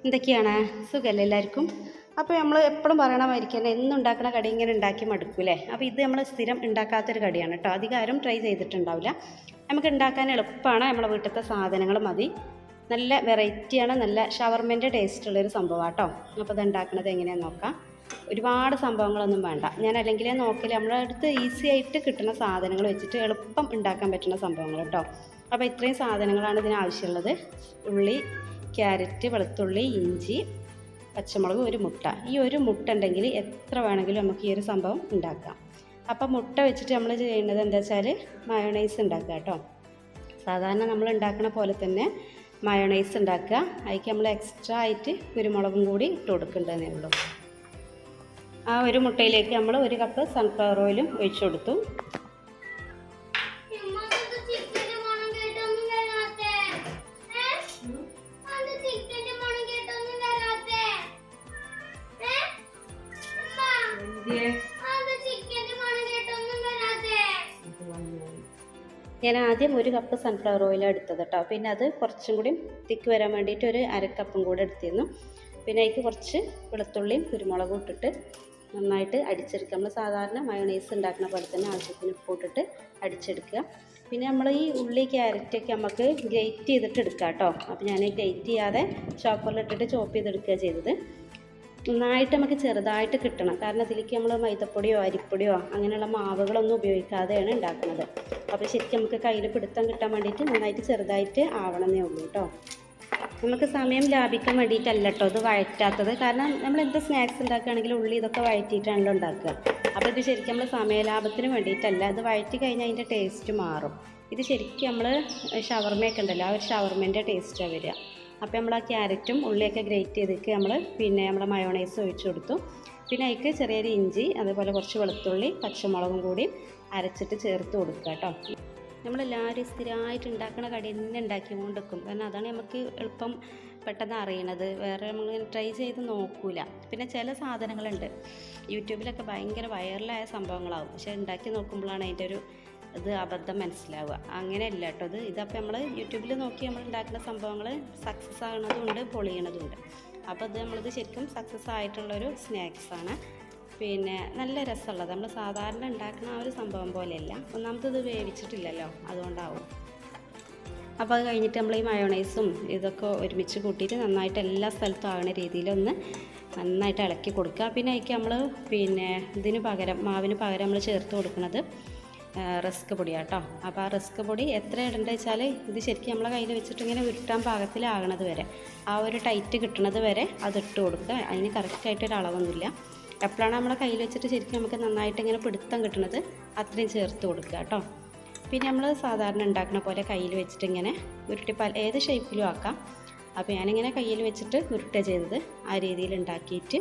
എന്തൊക്കെയാണ് സുഖമല്ലേ എല്ലാവർക്കും? അപ്പോൾ നമ്മൾ എപ്പോഴും പറയണ മാതിരിക്ക് തന്നെ എന്നും ഉണ്ടാക്കുന്ന കടി ഇങ്ങനെ ഉണ്ടാക്കി മടുക്കൂലേ? അപ്പോൾ ഇത് നമ്മൾ സ്ഥിരം ഉണ്ടാക്കാത്തൊരു കടിയാണ് കേട്ടോ. അധികം ആരും ട്രൈ ചെയ്തിട്ടുണ്ടാവില്ല. നമുക്ക് ഉണ്ടാക്കാൻ എളുപ്പമാണ്. നമ്മളെ വീട്ടിലത്തെ സാധനങ്ങൾ മതി. നല്ല വെറൈറ്റിയാണ്. നല്ല ഷവർമേൻ്റെ ടേസ്റ്റുള്ളൊരു സംഭവമാണ് കേട്ടോ. അപ്പോൾ ഇത് ഉണ്ടാക്കുന്നത് എങ്ങനെയാണെന്ന് നോക്കാം. ഒരുപാട് സംഭവങ്ങളൊന്നും വേണ്ട. ഞാൻ അല്ലെങ്കിൽ നോക്കില്ല, നമ്മുടെ അടുത്ത് ഈസി ആയിട്ട് കിട്ടുന്ന സാധനങ്ങൾ വെച്ചിട്ട് എളുപ്പം ഉണ്ടാക്കാൻ പറ്റുന്ന സംഭവങ്ങൾ കേട്ടോ. അപ്പോൾ ഇത്രയും സാധനങ്ങളാണ് ഇതിന് ആവശ്യമുള്ളത്. ഉള്ളി, ക്യാരറ്റ്, വെളുത്തുള്ളി, ഇഞ്ചി, പച്ചമുളക്, ഒരു മുട്ട. ഈ ഒരു മുട്ട ഉണ്ടെങ്കിൽ എത്ര വേണമെങ്കിലും നമുക്ക് ഈ ഒരു സംഭവം ഉണ്ടാക്കാം. അപ്പോൾ മുട്ട വെച്ചിട്ട് നമ്മൾ ചെയ്യുന്നത് എന്താ വെച്ചാൽ മയോണൈസ് ഉണ്ടാക്കുക കേട്ടോ. സാധാരണ നമ്മൾ ഉണ്ടാക്കുന്ന പോലെ തന്നെ മയോണൈസ് ഉണ്ടാക്കുക. അതിലേക്ക് നമ്മൾ എക്സ്ട്രാ ആയിട്ട് കുരുമുളകും കൂടി ഇട്ട് കൊടുക്കേണ്ടതേ ഉള്ളൂ. ആ ഒരു മുട്ടയിലേക്ക് നമ്മൾ 1 കപ്പ് സൺഫ്ലവർ ഓയിലും ഒഴിച്ചു കൊടുത്തു. ഞാൻ ആദ്യം 1 കപ്പ് സൺഫ്ലവർ ഓയിലാണ് എടുത്തത് കേട്ടോ. പിന്നെ അത് കുറച്ചും കൂടി തിക്ക് വരാൻ വേണ്ടിയിട്ട് ഒരു 1/2 കപ്പും കൂടെ എടുത്തിരുന്നു. പിന്നെ അതിലേക്ക് കുറച്ച് വെളുത്തുള്ളിയും കുരുമുളകും ഇട്ടിട്ട് നന്നായിട്ട് അടിച്ചെടുക്കുക. നമ്മൾ സാധാരണ മയോണൈസ് ഉണ്ടാക്കുന്ന പോലെ തന്നെ ആവശ്യത്തിന് ഉപ്പ് ഇട്ടിട്ട് അടിച്ചെടുക്കുക. പിന്നെ നമ്മൾ ഈ ഉള്ളി, ക്യാരറ്റൊക്കെ നമുക്ക് ഗ്രേറ്റ് ചെയ്തിട്ട് എടുക്കാം കേട്ടോ. അപ്പോൾ ഞാൻ ഗ്രേറ്റ് ചെയ്യാതെ ചോപ്പറിലിട്ടിട്ട് ചോപ്പ് ചെയ്തെടുക്കുക ചെയ്തത്. നന്നായിട്ട് നമുക്ക് ചെറുതായിട്ട് കിട്ടണം. കാരണം ഇതിലേക്ക് നമ്മൾ മൈദപ്പൊടിയോ അരിപ്പൊടിയോ അങ്ങനെയുള്ള മാവുകളൊന്നും ഉപയോഗിക്കാതെയാണ് ഉണ്ടാക്കുന്നത്. അപ്പോൾ ശരിക്കും നമുക്ക് കയ്യിൽ പിടുത്തം കിട്ടാൻ വേണ്ടിയിട്ട് നന്നായിട്ട് ചെറുതായിട്ട് ആവണമെന്നേ ഉള്ളൂ കേട്ടോ. നമുക്ക് സമയം ലാഭിക്കാൻ വേണ്ടിയിട്ടല്ല കേട്ടോ ഇത് വഴറ്റാത്തത്. കാരണം നമ്മൾ എന്ത് സ്നാക്സ് ഉണ്ടാക്കുകയാണെങ്കിലും ഉള്ളി ഇതൊക്കെ വഴറ്റിയിട്ടാണല്ലോ ഉണ്ടാക്കുക. അപ്പോൾ ഇത് ശരിക്കും നമ്മൾ സമയലാഭത്തിന് വേണ്ടിയിട്ടല്ല. ഇത് വഴറ്റി കഴിഞ്ഞാൽ അതിൻ്റെ ടേസ്റ്റ് മാറും. ഇത് ശരിക്കും നമ്മൾ ഷവർമയൊക്കെ ഉണ്ടല്ലോ, ആ ഒരു ഷവർമേൻ്റെ ടേസ്റ്റാണ് വരിക. അപ്പോൾ നമ്മൾ ആ ക്യാരറ്റും ഉള്ളിയൊക്കെ ഗ്രേറ്റ് ചെയ്തിട്ട് നമ്മൾ നമ്മളെ മയോണൈസ് ഒഴിച്ചു കൊടുത്തു. പിന്നെ അതിലേക്ക് ചെറിയൊരു ഇഞ്ചി, അതേപോലെ കുറച്ച് വെളുത്തുള്ളി, പച്ചമുളകും കൂടി അരച്ചിട്ട് ചേർത്ത് കൊടുക്കുക കേട്ടോ. നമ്മളെല്ലാവരും സ്ഥിരമായിട്ട് ഉണ്ടാക്കുന്ന കടി തന്നെ ഉണ്ടാക്കിക്കൊണ്ട് വെക്കും. കാരണം അതാണ് നമുക്ക് എളുപ്പം പെട്ടെന്ന് അറിയണത്. വേറെ നമ്മളിങ്ങനെ ട്രൈ ചെയ്ത് നോക്കൂല. പിന്നെ ചില സാധനങ്ങളുണ്ട് യൂട്യൂബിലൊക്കെ ഭയങ്കര വൈറലായ സംഭവങ്ങളാവും, പക്ഷെ ഉണ്ടാക്കി നോക്കുമ്പോഴാണ് അതിൻ്റെ ഒരു ഇത് അബദ്ധം മനസ്സിലാവുക. അങ്ങനെയല്ല കേട്ടോ. ഇതപ്പോൾ നമ്മൾ യൂട്യൂബിൽ നോക്കി നമ്മൾ ഉണ്ടാക്കുന്ന സംഭവങ്ങൾ സക്സസ് ആകുന്നതുണ്ട്, പൊളിയണതുണ്ട്. അപ്പോൾ നമ്മളിത് ശരിക്കും സക്സസ് ആയിട്ടുള്ളൊരു സ്നാക്സാണ്. പിന്നെ നല്ല രസമുള്ളത്. നമ്മൾ സാധാരണ ഉണ്ടാക്കുന്ന ആ ഒരു സംഭവം പോലെയല്ല. ഒന്നാമത്തത് വേവിച്ചിട്ടില്ലല്ലോ, അതുകൊണ്ടാവും. അപ്പോൾ അത് കഴിഞ്ഞിട്ട് നമ്മൾ ഈ മയോണൈസും ഇതൊക്കെ ഒരുമിച്ച് കൂട്ടിയിട്ട് നന്നായിട്ട് എല്ലാ സ്ഥലത്തും ആകുന്ന രീതിയിലൊന്ന് നന്നായിട്ട് ഇളക്കി കൊടുക്കുക. പിന്നെ അതിലേക്ക് നമ്മൾ ഇതിന് പകരം മാവിന് പകരം നമ്മൾ ചേർത്ത് കൊടുക്കുന്നത് റസ്ക് പൊടിയാണ് കേട്ടോ. അപ്പോൾ ആ റസ്ക് പൊടി എത്ര ഇടേണ്ടത് വെച്ചാൽ ഇത് ശരിക്കും നമ്മളെ കയ്യിൽ വെച്ചിട്ട് ഇങ്ങനെ ഉരുട്ടാൻ പാകത്തിലാകണത് വരെ, ആ ഒരു ടൈറ്റ് കിട്ടണത് വരെ അതിട്ട് കൊടുക്കുക. അതിന് കറക്റ്റായിട്ടൊരു അളവൊന്നുമില്ല. എപ്പോഴാണ് നമ്മളെ കയ്യിൽ വെച്ചിട്ട് ശരിക്കും നമുക്ക് നന്നായിട്ട് ഇങ്ങനെ പിടുത്തം കിട്ടുന്നത് അത്രയും ചേർത്ത് കൊടുക്കുക കേട്ടോ. പിന്നെ നമ്മൾ സാധാരണ ഉണ്ടാക്കുന്ന പോലെ കയ്യിൽ വെച്ചിട്ട് ഇങ്ങനെ ഉരുട്ടി ഏത് ഷേപ്പിലും ആക്കാം. അപ്പോൾ ഞാനിങ്ങനെ കയ്യിൽ വെച്ചിട്ട് ഉരുട്ടുക ചെയ്തത്. ആ രീതിയിൽ ഉണ്ടാക്കിയിട്ട്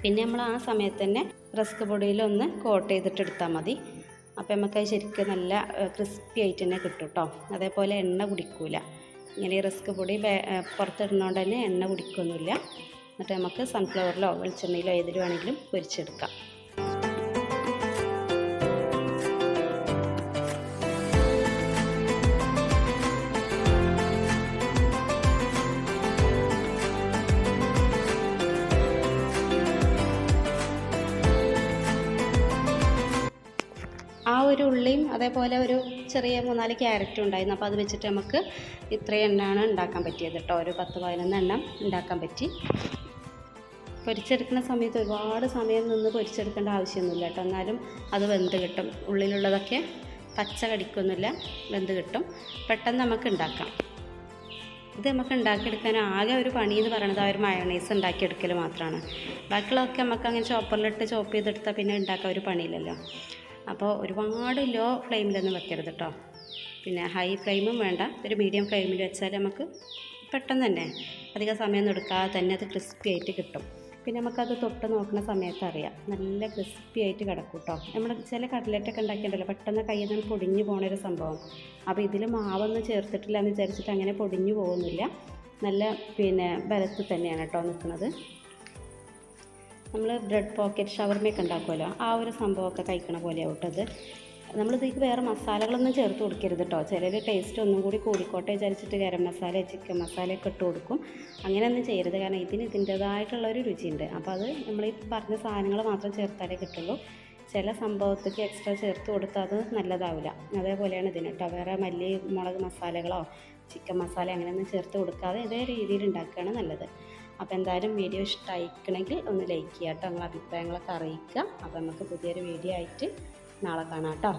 പിന്നെ നമ്മൾ ആ സമയത്ത് തന്നെ റസ്ക് പൊടിയിലൊന്ന് കോട്ട് ചെയ്തിട്ട് എടുത്താൽ മതി. അപ്പോൾ നമുക്കത് ശരിക്കും നല്ല ക്രിസ്പി ആയിട്ട് തന്നെ കിട്ടും കേട്ടോ. അതേപോലെ എണ്ണ കുടിക്കില്ല. ഇങ്ങനെ ഈ റസ്ക് പൊടി പുറത്തിടുന്നതുകൊണ്ട് തന്നെ എണ്ണ കുടിക്കൊന്നുമില്ല. എന്നിട്ട് നമുക്ക് സൺഫ്ലവറിലോ വെളിച്ചെണ്ണയിലോ ഏതിൽ വേണമെങ്കിലും പൊരിച്ചെടുക്കാം. ആ ഒരു ഉള്ളിയും അതേപോലെ ഒരു ചെറിയ 3-4 ക്യാരറ്റും ഉണ്ടായിരുന്നു. അപ്പോൾ അത് വെച്ചിട്ട് നമുക്ക് ഇത്രയും എണ്ണയാണ് ഉണ്ടാക്കാൻ പറ്റിയത് കേട്ടോ. ഒരു 10-11 എണ്ണം ഉണ്ടാക്കാൻ പറ്റി. പൊരിച്ചെടുക്കുന്ന സമയത്ത് ഒരുപാട് സമയം നിന്ന് പൊരിച്ചെടുക്കേണ്ട ആവശ്യമൊന്നുമില്ല കേട്ടോ. എന്നാലും അത് വെന്ത് കിട്ടും. ഉള്ളിലുള്ളതൊക്കെ പച്ച കടിക്കൊന്നുമില്ല, വെന്ത് കിട്ടും. പെട്ടെന്ന് നമുക്ക് ഉണ്ടാക്കാം. ഇത് നമുക്ക് ഉണ്ടാക്കിയെടുക്കാൻ ആകെ ഒരു പണി എന്ന് പറയുന്നത് ആ ഒരു മയോണൈസ് ഉണ്ടാക്കിയെടുക്കൽ മാത്രമാണ്. ബാക്കിയുള്ളതൊക്കെ നമുക്ക് അങ്ങനെ ചോപ്പറിലിട്ട് ചോപ്പ് ചെയ്തെടുത്താൽ പിന്നെ ഉണ്ടാക്കാൻ ഒരു പണിയില്ലല്ലോ. അപ്പോൾ ഒരുപാട് ലോ ഫ്ലെയിമിലൊന്നും വെക്കരുത് കേട്ടോ. പിന്നെ ഹൈ ഫ്ലെയിമും വേണ്ട, ഒരു മീഡിയം ഫ്ലെയിമിൽ വെച്ചാൽ നമുക്ക് പെട്ടെന്ന് തന്നെ അധികം സമയമൊന്നും എടുക്കാതെ തന്നെ അത് ക്രിസ്പി ആയിട്ട് കിട്ടും. പിന്നെ നമുക്കത് തൊട്ട് നോക്കുന്ന സമയത്ത് അറിയാം നല്ല ക്രിസ്പി ആയിട്ട് കിടക്കും കേട്ടോ. നമ്മൾ ചില കട്ട്ലറ്റൊക്കെ ഉണ്ടാക്കിയിട്ടുണ്ടല്ലോ പെട്ടെന്ന് കയ്യിൽ നിന്ന് പൊടിഞ്ഞു പോകുന്നൊരു സംഭവം. അപ്പോൾ ഇതിൽ മാവൊന്നും ചേർത്തിട്ടില്ല എന്ന് വിചാരിച്ചിട്ട് അങ്ങനെ പൊടിഞ്ഞു പോകുന്നില്ല. നല്ല ബലത്തിൽ തന്നെയാണ് കേട്ടോ നിൽക്കുന്നത്. നമ്മൾ ബ്രെഡ് പോക്കറ്റ് ഷവർമയൊക്കെ ഉണ്ടാക്കുമല്ലോ, ആ ഒരു സംഭവമൊക്കെ കഴിക്കണ പോലെയാവും കേട്ടോ. നമ്മളിതിലേക്ക് വേറെ മസാലകളൊന്നും ചേർത്ത് കൊടുക്കരുത് കേട്ടോ. ചിലർ ടേസ്റ്റ് ഒന്നും കൂടി കൂടിക്കോട്ടെ വിചാരിച്ചിട്ട് ഗരം മസാല ചിക്കൻ മസാലയൊക്കെ ഇട്ട് കൊടുക്കും. അങ്ങനെയൊന്നും ചെയ്യരുത്, കാരണം ഇതിൻ്റേതായിട്ടുള്ളൊരു രുചിയുണ്ട്. അപ്പോൾ അത് നമ്മൾ ഈ പറഞ്ഞ സാധനങ്ങൾ മാത്രം ചേർത്താലേ കിട്ടുള്ളൂ. ചില സംഭവത്തേക്ക് എക്സ്ട്രാ ചേർത്ത് കൊടുത്താൽ അത് നല്ലതാവില്ല. അതേപോലെയാണ് ഇതിന് കേട്ടോ. വേറെ മല്ലി മുളക് മസാലകളോ ചിക്കൻ മസാല അങ്ങനെയൊന്നും ചേർത്ത് കൊടുക്കാതെ ഇതേ രീതിയിൽ ഉണ്ടാക്കുകയാണ് നല്ലത്. അപ്പോൾ എന്തായാലും വീഡിയോ ഇഷ്ടമായിക്കണമെങ്കിൽ ഒന്ന് ലൈക്ക് ചെയ്യുക കേട്ടോ. നിങ്ങളുടെ അഭിപ്രായങ്ങളൊക്കെ അറിയിക്കുക. അപ്പോൾ നമുക്ക് പുതിയൊരു വീഡിയോ ആയിട്ട് നാളെ കാണാം കേട്ടോ.